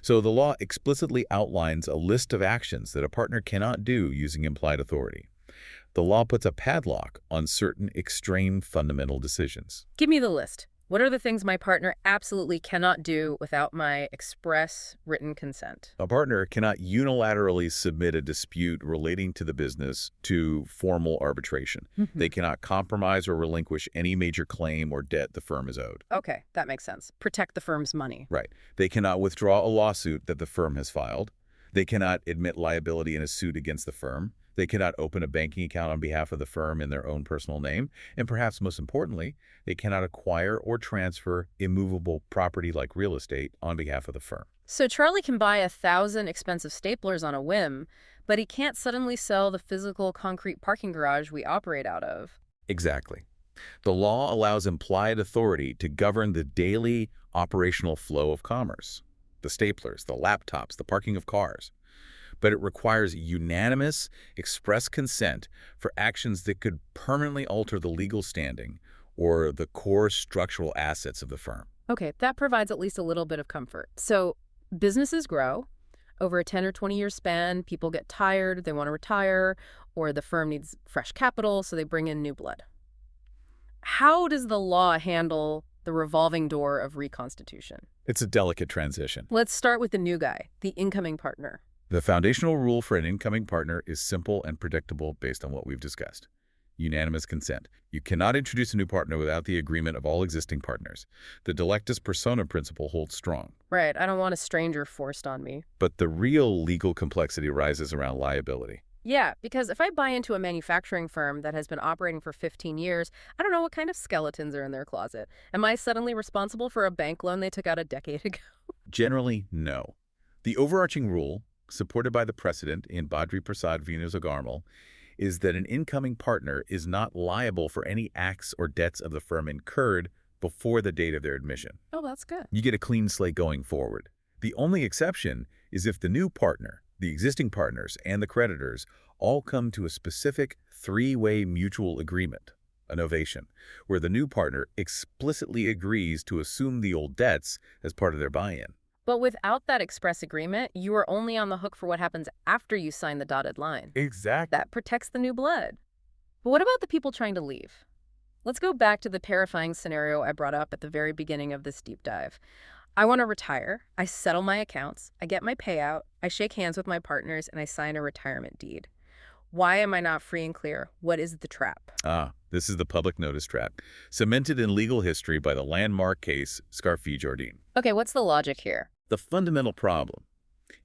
So the law explicitly outlines a list of actions that a partner cannot do using implied authority. The law puts a padlock on certain extreme fundamental decisions. Give me the list. What are the things my partner absolutely cannot do without my express written consent? A partner cannot unilaterally submit a dispute relating to the business to formal arbitration. They cannot compromise or relinquish any major claim or debt the firm is owed. Okay, that makes sense. Protect the firm's money. Right. They cannot withdraw a lawsuit that the firm has filed. They cannot admit liability in a suit against the firm. They cannot open a banking account on behalf of the firm in their own personal name. And perhaps most importantly, they cannot acquire or transfer immovable property like real estate on behalf of the firm. So Charlie can buy 1,000 expensive staplers on a whim, but he can't suddenly sell the physical concrete parking garage we operate out of. Exactly. The law allows implied authority to govern the daily operational flow of commerce, the staplers, the laptops, the parking of cars. But it requires unanimous, express consent for actions that could permanently alter the legal standing or the core structural assets of the firm. Okay, that provides at least a little bit of comfort. So businesses grow. Over a 10 or 20-year span, people get tired, they want to retire, or the firm needs fresh capital, so they bring in new blood. How does the law handle the revolving door of reconstitution? It's a delicate transition. Let's start with the new guy, the incoming partner. The foundational rule for an incoming partner is simple and predictable based on what we've discussed. Unanimous consent. You cannot introduce a new partner without the agreement of all existing partners. The delectus persona principle holds strong. Right, I don't want a stranger forced on me. But the real legal complexity arises around liability. Yeah, because if I buy into a manufacturing firm that has been operating for 15 years, I don't know what kind of skeletons are in their closet. Am I suddenly responsible for a bank loan they took out a decade ago? Generally, no. The overarching rule, supported by the precedent in Badri Prasad Vinusagarmal, is that an incoming partner is not liable for any acts or debts of the firm incurred before the date of their admission. Oh, that's good. You get a clean slate going forward. The only exception is if the new partner, the existing partners, and the creditors all come to a specific three-way mutual agreement, a novation, where the new partner explicitly agrees to assume the old debts as part of their buy-in. But without that express agreement, you are only on the hook for what happens after you sign the dotted line. Exactly. That protects the new blood. But what about the people trying to leave? Let's go back to the terrifying scenario I brought up at the very beginning of this deep dive. I want to retire. I settle my accounts. I get my payout. I shake hands with my partners, and I sign a retirement deed. Why am I not free and clear? What is the trap? This is the public notice trap, cemented in legal history by the landmark case Scarfi-Jardine. Okay, what's the logic here? The fundamental problem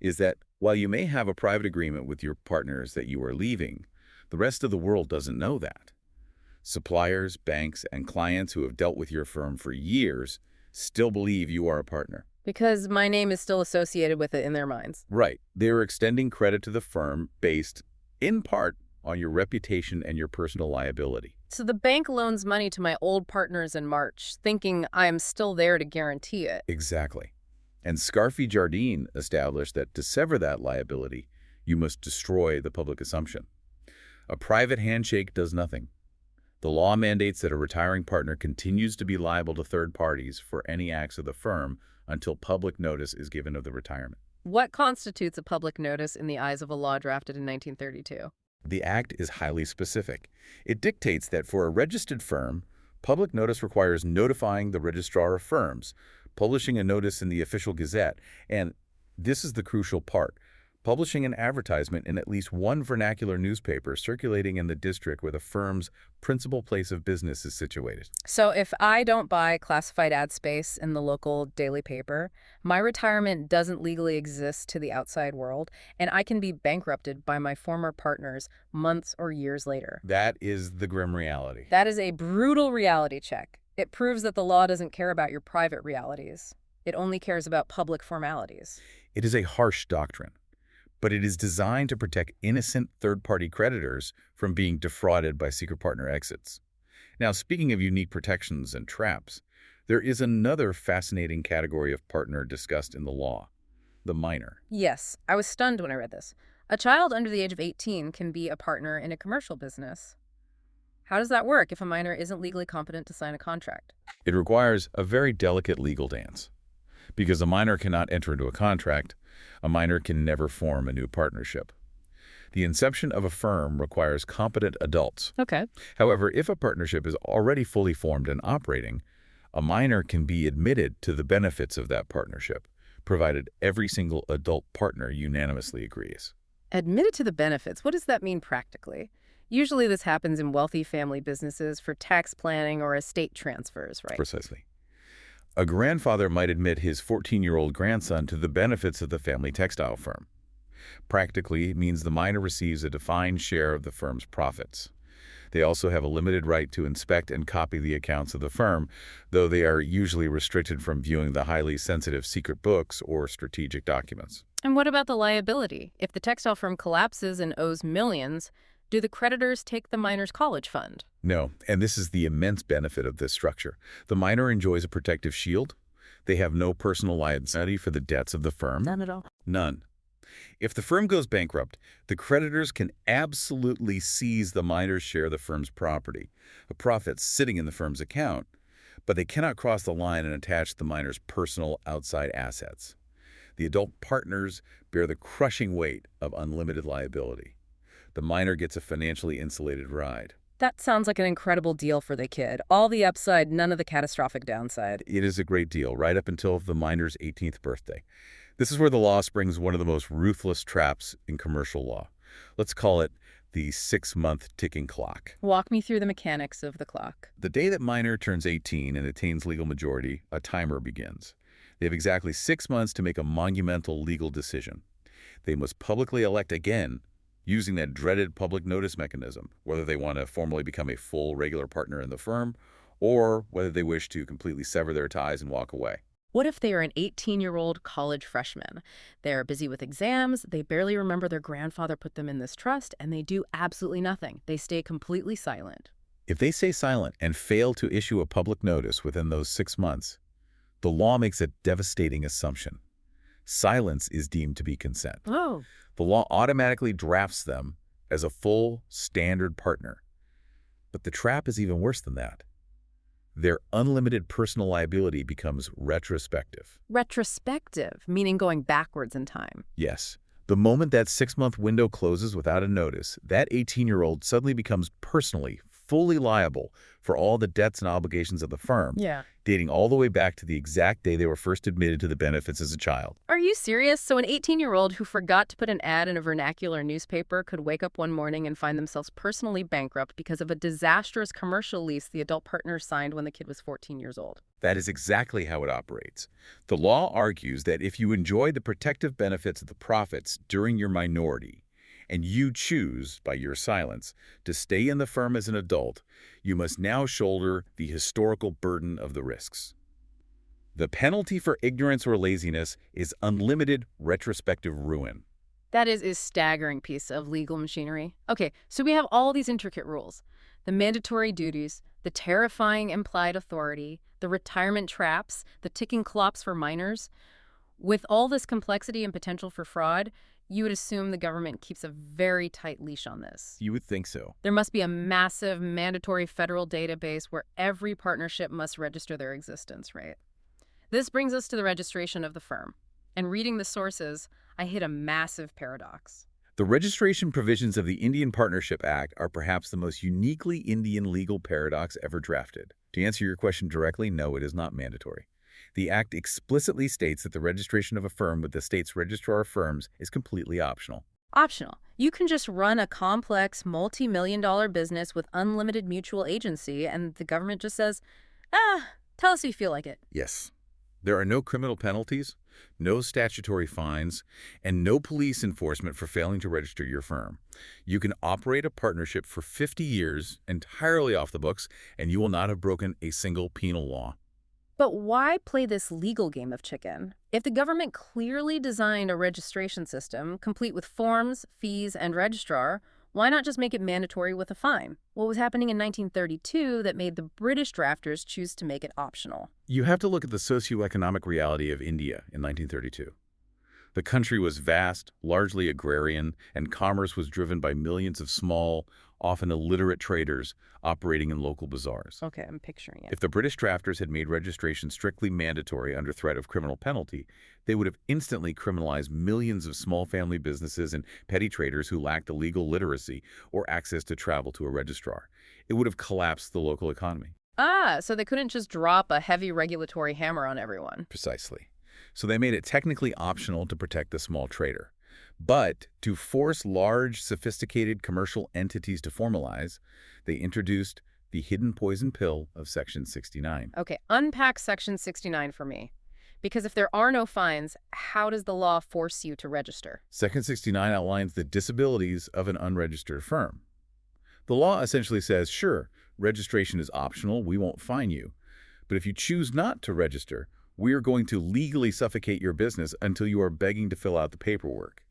is that while you may have a private agreement with your partners that you are leaving, the rest of the world doesn't know that. Suppliers, banks, and clients who have dealt with your firm for years still believe you are a partner. Because my name is still associated with it in their minds. Right. They are extending credit to the firm based, in part, on your reputation and your personal liability. So the bank loans money to my old partners in March, thinking I am still there to guarantee it. Exactly. And Scarfi-Jardine established that to sever that liability, you must destroy the public assumption. A private handshake does nothing. The law mandates that a retiring partner continues to be liable to third parties for any acts of the firm until public notice is given of the retirement. What constitutes a public notice in the eyes of a law drafted in 1932? The Act is highly specific. It dictates that for a registered firm, public notice requires notifying the registrar of firms, publishing a notice in the official gazette, and this is the crucial part, publishing an advertisement in at least one vernacular newspaper circulating in the district where the firm's principal place of business is situated. So if I don't buy classified ad space in the local daily paper, my retirement doesn't legally exist to the outside world, and I can be bankrupted by my former partners months or years later. That is the grim reality. That is a brutal reality check. It proves that the law doesn't care about your private realities. It only cares about public formalities. It is a harsh doctrine, but it is designed to protect innocent third-party creditors from being defrauded by secret partner exits. Now, speaking of unique protections and traps, there is another fascinating category of partner discussed in the law, the minor. Yes, I was stunned when I read this. A child under the age of 18 can be a partner in a commercial business. How does that work if a minor isn't legally competent to sign a contract? It requires a very delicate legal dance. Because a minor cannot enter into a contract, a minor can never form a new partnership. The inception of a firm requires competent adults. Okay. However, if a partnership is already fully formed and operating, A minor can be admitted to the benefits of that partnership, provided every single adult partner unanimously agrees. Admitted to the benefits. What does that mean practically? Usually this happens in wealthy family businesses for tax planning or estate transfers, right? Precisely. A grandfather might admit his 14-year-old grandson to the benefits of the family textile firm. Practically, it means the minor receives a defined share of the firm's profits. They also have a limited right to inspect and copy the accounts of the firm, though they are usually restricted from viewing the highly sensitive secret books or strategic documents. And what about the liability? If the textile firm collapses and owes millions, do the creditors take the minor's college fund? No, and this is the immense benefit of this structure. The minor enjoys a protective shield. They have no personal liability for the debts of the firm. None at all. None. If the firm goes bankrupt, the creditors can absolutely seize the minor's share of the firm's property, a profit sitting in the firm's account, but they cannot cross the line and attach the minor's personal outside assets. The adult partners bear the crushing weight of unlimited liability. The minor gets a financially insulated ride. That sounds like an incredible deal for the kid. All the upside, none of the catastrophic downside. It is a great deal, right up until the minor's 18th birthday. This is where the law springs one of the most ruthless traps in commercial law. Let's call it the 6-month ticking clock. Walk me through the mechanics of the clock. The day that minor turns 18 and attains legal majority, a timer begins. They have exactly 6 months to make a monumental legal decision. They must publicly elect again, using that dreaded public notice mechanism, whether they want to formally become a full regular partner in the firm or whether they wish to completely sever their ties and walk away. What if they are an 18-year-old college freshman? They're busy with exams, they barely remember their grandfather put them in this trust, and they do absolutely nothing. They stay completely silent. If they stay silent and fail to issue a public notice within those 6 months, the law makes a devastating assumption. Silence is deemed to be consent. Oh. The law automatically drafts them as a full standard partner. But the trap is even worse than that. Their unlimited personal liability becomes retrospective. Retrospective, meaning going backwards in time. Yes. The moment that 6-month window closes without a notice, that 18-year-old suddenly becomes personally, fully liable for all the debts and obligations of the firm, dating all the way back to the exact day they were first admitted to the benefits as a child. Are you serious? So an 18-year-old who forgot to put an ad in a vernacular newspaper could wake up one morning and find themselves personally bankrupt because of a disastrous commercial lease the adult partner signed when the kid was 14 years old. That is exactly how it operates. The law argues that if you enjoy the protective benefits of the profits during your minority, and you choose, by your silence, to stay in the firm as an adult, you must now shoulder the historical burden of the risks. The penalty for ignorance or laziness is unlimited retrospective ruin. That is a staggering piece of legal machinery. Okay, so we have all these intricate rules. The mandatory duties, the terrifying implied authority, the retirement traps, the ticking clocks for minors. With all this complexity and potential for fraud, you would assume the government keeps a very tight leash on this. You would think so. There must be a massive mandatory federal database where every partnership must register their existence, right? This brings us to the registration of the firm. And reading the sources, I hit a massive paradox. The registration provisions of the Indian Partnership Act are perhaps the most uniquely Indian legal paradox ever drafted. To answer your question directly, no, it is not mandatory. The Act explicitly states that the registration of a firm with the state's registrar of firms is completely optional. Optional. You can just run a complex, multi-million-dollar business with unlimited mutual agency, and the government just says, tell us if you feel like it. Yes. There are no criminal penalties, no statutory fines, and no police enforcement for failing to register your firm. You can operate a partnership for 50 years entirely off the books, and you will not have broken a single penal law. But why play this legal game of chicken? If the government clearly designed a registration system, complete with forms, fees, and registrar, why not just make it mandatory with a fine? What was happening in 1932 that made the British drafters choose to make it optional? You have to look at the socioeconomic reality of India in 1932. The country was vast, largely agrarian, and commerce was driven by millions of small, often illiterate traders operating in local bazaars. Okay, I'm picturing it. If the British drafters had made registration strictly mandatory under threat of criminal penalty, they would have instantly criminalized millions of small family businesses and petty traders who lacked the legal literacy or access to travel to a registrar. It would have collapsed the local economy. Ah, so they couldn't just drop a heavy regulatory hammer on everyone. Precisely. So they made it technically optional to protect the small trader. But to force large, sophisticated commercial entities to formalize, they introduced the hidden poison pill of Section 69. Okay, unpack Section 69 for me. Because if there are no fines, how does the law force you to register? Section 69 outlines the disabilities of an unregistered firm. The law essentially says, sure, registration is optional, we won't fine you. But if you choose not to register, we are going to legally suffocate your business until you are begging to fill out the paperwork.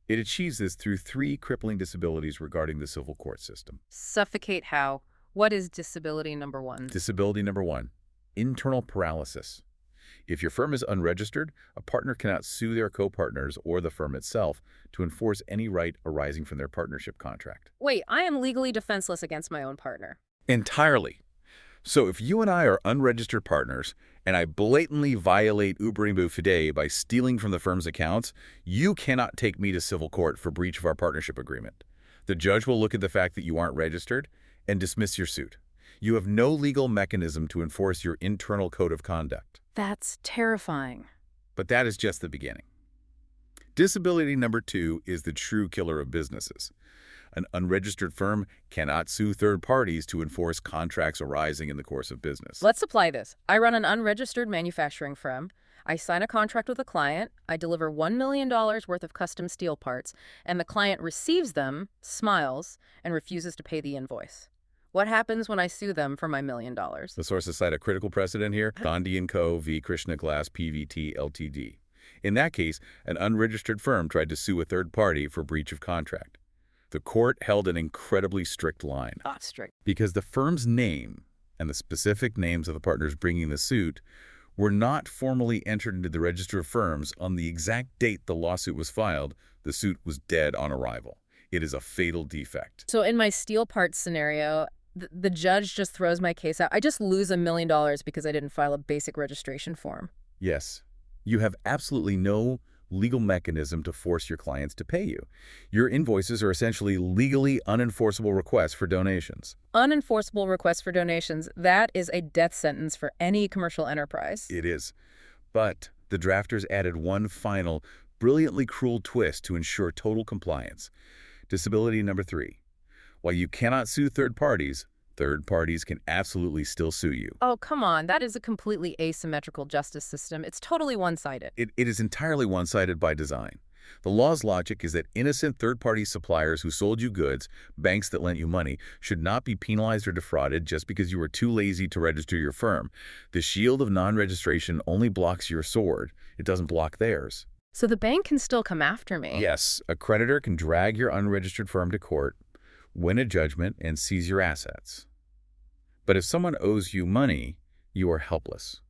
It achieves this through 3 crippling disabilities regarding the civil court system. Suffocate how? What is disability number 1? Disability number 1, internal paralysis. If your firm is unregistered, a partner cannot sue their co-partners or the firm itself to enforce any right arising from their partnership contract. Wait, I am legally defenseless against my own partner. Entirely. So if you and I are unregistered partners, and I blatantly violate Uberimbo Fide by stealing from the firm's accounts, you cannot take me to civil court for breach of our partnership agreement. The judge will look at the fact that you aren't registered and dismiss your suit. You have no legal mechanism to enforce your internal code of conduct. That's terrifying. But that is just the beginning. Disability number 2 is the true killer of businesses. An unregistered firm cannot sue third parties to enforce contracts arising in the course of business. Let's apply this. I run an unregistered manufacturing firm. I sign a contract with a client. I deliver $1 million worth of custom steel parts, and the client receives them, smiles, and refuses to pay the invoice. What happens when I sue them for my $1 million? The sources cite a critical precedent here, Gandhi & Co. v. Krishna Glass PVT Ltd. In that case, an unregistered firm tried to sue a third party for breach of contract. The court held an incredibly strict line. Strict. Because the firm's name and the specific names of the partners bringing the suit were not formally entered into the register of firms on the exact date the lawsuit was filed, the suit was dead on arrival. It is a fatal defect. So in my steel parts scenario, the judge just throws my case out. I just lose $1 million because I didn't file a basic registration form. Yes. You have absolutely no legal mechanism to force your clients to pay you. Your invoices are essentially legally unenforceable requests for donations. Unenforceable requests for donations, that is a death sentence for any commercial enterprise. It is. But the drafters added one final, brilliantly cruel twist to ensure total compliance. Disability number 3. While you cannot sue third parties can absolutely still sue you. Oh, come on. That is a completely asymmetrical justice system. It's totally one-sided. It is entirely one-sided by design. The law's logic is that innocent third-party suppliers who sold you goods, banks that lent you money, should not be penalized or defrauded just because you were too lazy to register your firm. The shield of non-registration only blocks your sword. It doesn't block theirs. So the bank can still come after me? Yes, a creditor can drag your unregistered firm to court, win a judgment, and seize your assets. But if someone owes you money, you are helpless.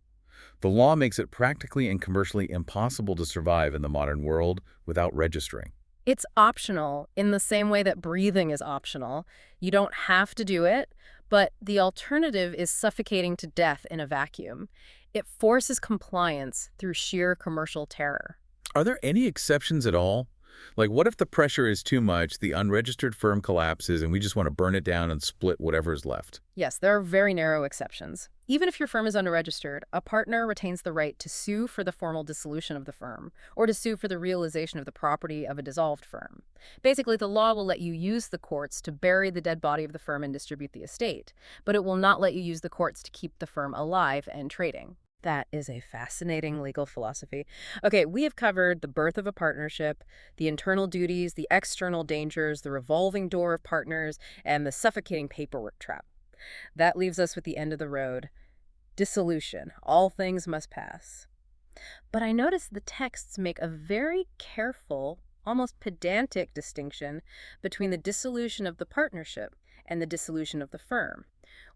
The law makes it practically and commercially impossible to survive in the modern world without registering. It's optional in the same way that breathing is optional. You don't have to do it, but the alternative is suffocating to death in a vacuum. It forces compliance through sheer commercial terror. Are there any exceptions at all? Like, what if the pressure is too much, the unregistered firm collapses, and we just want to burn it down and split whatever is left? Yes, there are very narrow exceptions. Even if your firm is unregistered, a partner retains the right to sue for the formal dissolution of the firm, or to sue for the realization of the property of a dissolved firm. Basically, the law will let you use the courts to bury the dead body of the firm and distribute the estate, but it will not let you use the courts to keep the firm alive and trading. That is a fascinating legal philosophy. Okay, we have covered the birth of a partnership, the internal duties, the external dangers, the revolving door of partners, and the suffocating paperwork trap. That leaves us with the end of the road. Dissolution. All things must pass. But I notice the texts make a very careful, almost pedantic distinction between the dissolution of the partnership and the dissolution of the firm.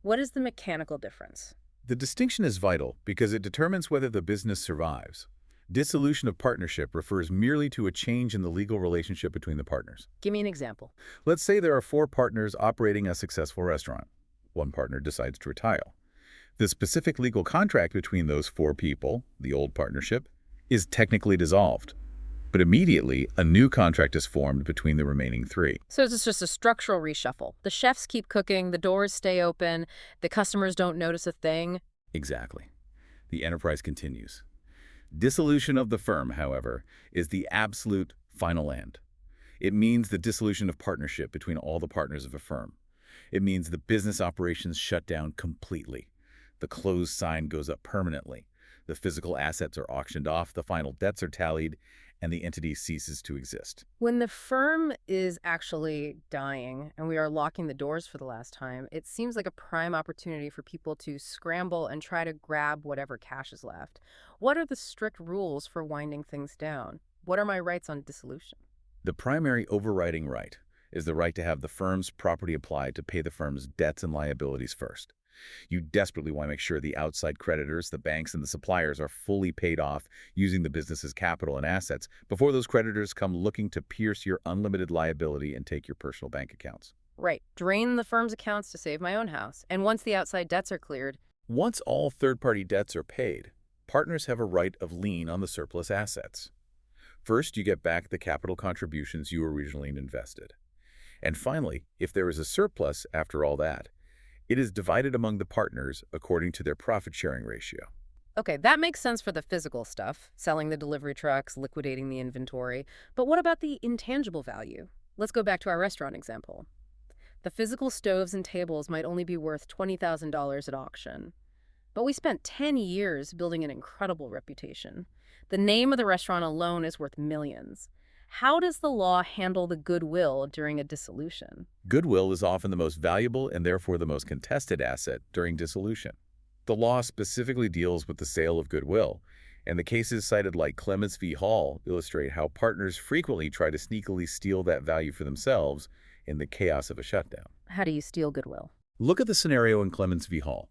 What is the mechanical difference? The distinction is vital because it determines whether the business survives. Dissolution of partnership refers merely to a change in the legal relationship between the partners. Give me an example. Let's say there are 4 partners operating a successful restaurant. One partner decides to retire. The specific legal contract between those 4 people, the old partnership, is technically dissolved. But immediately, a new contract is formed between the remaining three. So it's just a structural reshuffle. The chefs keep cooking, the doors stay open, the customers don't notice a thing. Exactly. The enterprise continues. Dissolution of the firm, however, is the absolute final end. It means the dissolution of partnership between all the partners of a firm. It means the business operations shut down completely. The closed sign goes up permanently. The physical assets are auctioned off, the final debts are tallied, and the entity ceases to exist. When the firm is actually dying and we are locking the doors for the last time, it seems like a prime opportunity for people to scramble and try to grab whatever cash is left. What are the strict rules for winding things down? What are my rights on dissolution? The primary overriding right is the right to have the firm's property applied to pay the firm's debts and liabilities first. You desperately want to make sure the outside creditors, the banks and the suppliers, are fully paid off using the business's capital and assets before those creditors come looking to pierce your unlimited liability and take your personal bank accounts. Right. Drain the firm's accounts to save my own house. And once the outside debts are cleared, Once all third-party debts are paid, partners have a right of lien on the surplus assets. First, you get back the capital contributions you originally invested. And finally, if there is a surplus after all that, it is divided among the partners according to their profit-sharing ratio. okay, that makes sense for the physical stuff, selling the delivery trucks, liquidating the inventory. But what about the intangible value? Let's go back to our restaurant example. The physical stoves and tables might only be worth $20,000 at auction. But we spent 10 years building an incredible reputation. The name of the restaurant alone is worth millions. How does the law handle the goodwill during a dissolution? Goodwill is often the most valuable and therefore the most contested asset during dissolution. The law specifically deals with the sale of goodwill, and the cases cited like Clements v. Hall illustrate how partners frequently try to sneakily steal that value for themselves in the chaos of a shutdown. How do you steal goodwill? Look at the scenario in Clements v. Hall.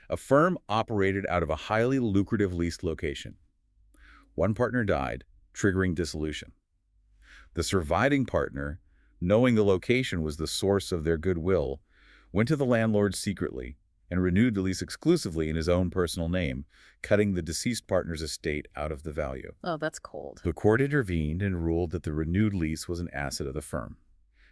A firm operated out of a highly lucrative leased location. One partner died, triggering dissolution. The surviving partner, knowing the location was the source of their goodwill, went to the landlord secretly and renewed the lease exclusively in his own personal name, cutting the deceased partner's estate out of the value. Oh, that's cold. The court intervened and ruled that the renewed lease was an asset of the firm.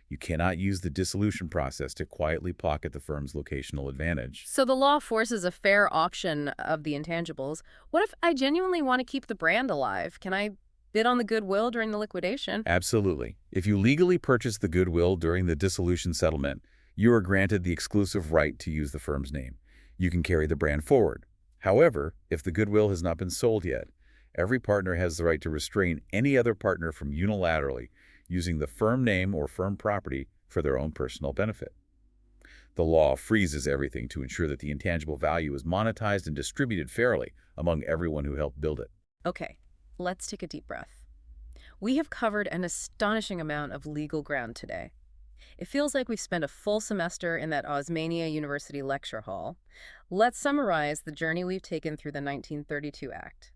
You cannot use the dissolution process to quietly pocket the firm's locational advantage. So the law forces a fair auction of the intangibles. What if I genuinely want to keep the brand alive? Can I bid on the goodwill during the liquidation? Absolutely. If you legally purchase the goodwill during the dissolution settlement, you are granted the exclusive right to use the firm's name. You can carry the brand forward. However, if the goodwill has not been sold yet, every partner has the right to restrain any other partner from unilaterally using the firm name or firm property for their own personal benefit. The law freezes everything to ensure that the intangible value is monetized and distributed fairly among everyone who helped build it. Okay, let's take a deep breath. We have covered an astonishing amount of legal ground today. It feels like we've spent a full semester in that Osmania University lecture hall. Let's summarize the journey we've taken through the 1932 Act.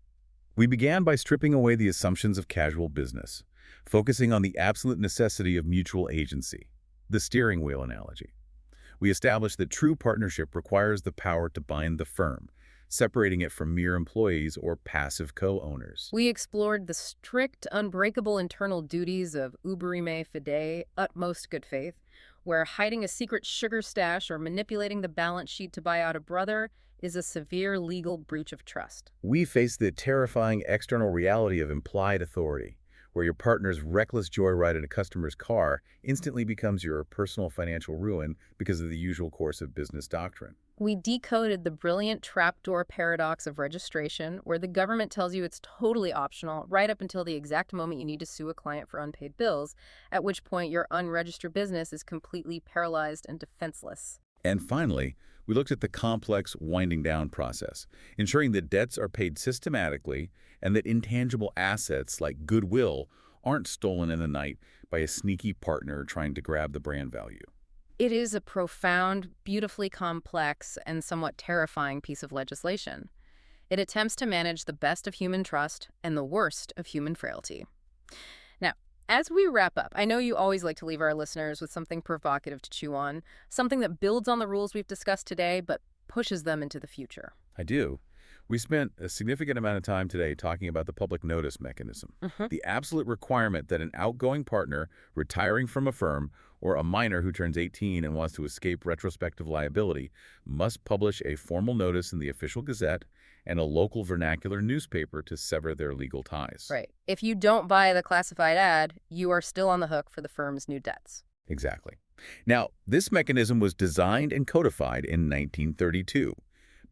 We began by stripping away the assumptions of casual business, focusing on the absolute necessity of mutual agency, the steering wheel analogy. We established that true partnership requires the power to bind the firm, separating it from mere employees or passive co-owners. We explored the strict, unbreakable internal duties of uberime fide, utmost good faith, where hiding a secret sugar stash or manipulating the balance sheet to buy out a brother is a severe legal breach of trust. We faced the terrifying external reality of implied authority, where your partner's reckless joyride in a customer's car instantly becomes your personal financial ruin because of the usual course of business doctrine. We decoded the brilliant trapdoor paradox of registration, where the government tells you it's totally optional right up until the exact moment you need to sue a client for unpaid bills, at which point your unregistered business is completely paralyzed and defenseless. And finally, we looked at the complex winding down process, ensuring that debts are paid systematically and that intangible assets like goodwill aren't stolen in the night by a sneaky partner trying to grab the brand value. It is a profound, beautifully complex, and somewhat terrifying piece of legislation. It attempts to manage the best of human trust and the worst of human frailty. Now, as we wrap up, I know you always like to leave our listeners with something provocative to chew on, something that builds on the rules we've discussed today but pushes them into the future. I do. We spent a significant amount of time today talking about the public notice mechanism, Hmm. the absolute requirement that an outgoing partner retiring from a firm or a minor who turns 18 and wants to escape retrospective liability must publish a formal notice in the official gazette and a local vernacular newspaper to sever their legal ties. Right. If you don't buy the classified ad, you are still on the hook for the firm's new debts. Exactly. Now, this mechanism was designed and codified in 1932.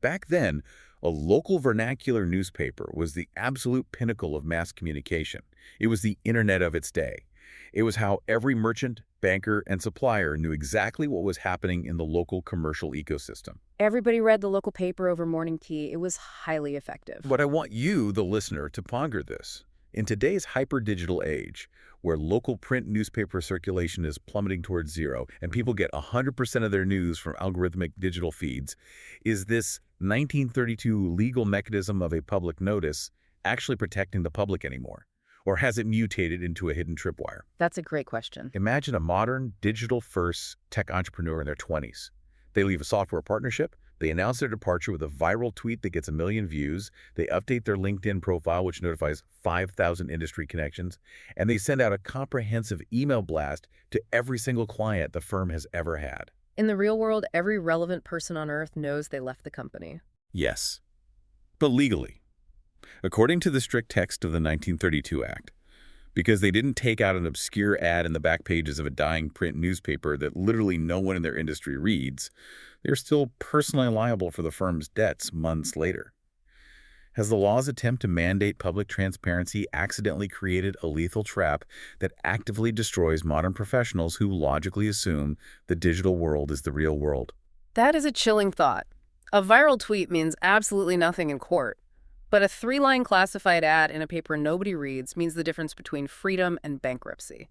Back then, a local vernacular newspaper was the absolute pinnacle of mass communication. It was the internet of its day. It was how every merchant, banker, and supplier knew exactly what was happening in the local commercial ecosystem. Everybody read the local paper over morning tea. It was highly effective. But I want you, the listener, to ponder this. In today's hyper-digital age, where local print newspaper circulation is plummeting towards zero and people get 100% of their news from algorithmic digital feeds, is this 1932 legal mechanism of a public notice actually protecting the public anymore? Or has it mutated into a hidden tripwire? That's a great question. Imagine a modern, digital-first tech entrepreneur in their 20s. They leave a software partnership, they announce their departure with a viral tweet that gets 1 million views, they update their LinkedIn profile, which notifies 5,000 industry connections, and they send out a comprehensive email blast to every single client the firm has ever had. In the real world, every relevant person on Earth knows they left the company. Yes, but legally. According to the strict text of the 1932 Act, because they didn't take out an obscure ad in the back pages of a dying print newspaper that literally no one in their industry reads, they're still personally liable for the firm's debts months later. Has the law's attempt to mandate public transparency accidentally created a lethal trap that actively destroys modern professionals who logically assume the digital world is the real world? That is a chilling thought. A viral tweet means absolutely nothing in court. But a 3-line classified ad in a paper nobody reads means the difference between freedom and bankruptcy.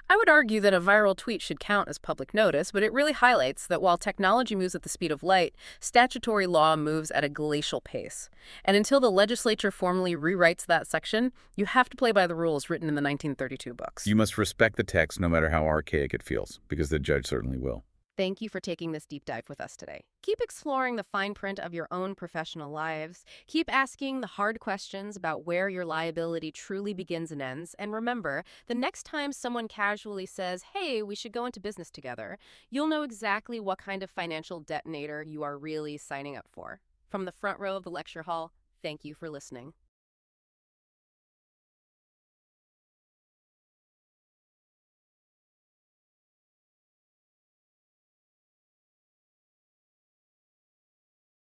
I would argue that a viral tweet should count as public notice, but it really highlights that while technology moves at the speed of light, statutory law moves at a glacial pace. And until the legislature formally rewrites that section, you have to play by the rules written in the 1932 books. You must respect the text no matter how archaic it feels, because the judge certainly will. Thank you for taking this deep dive with us today. Keep exploring the fine print of your own professional lives. Keep asking the hard questions about where your liability truly begins and ends. And remember, the next time someone casually says, "Hey, we should go into business together," you'll know exactly what kind of financial detonator you are really signing up for. From the front row of the lecture hall, thank you for listening.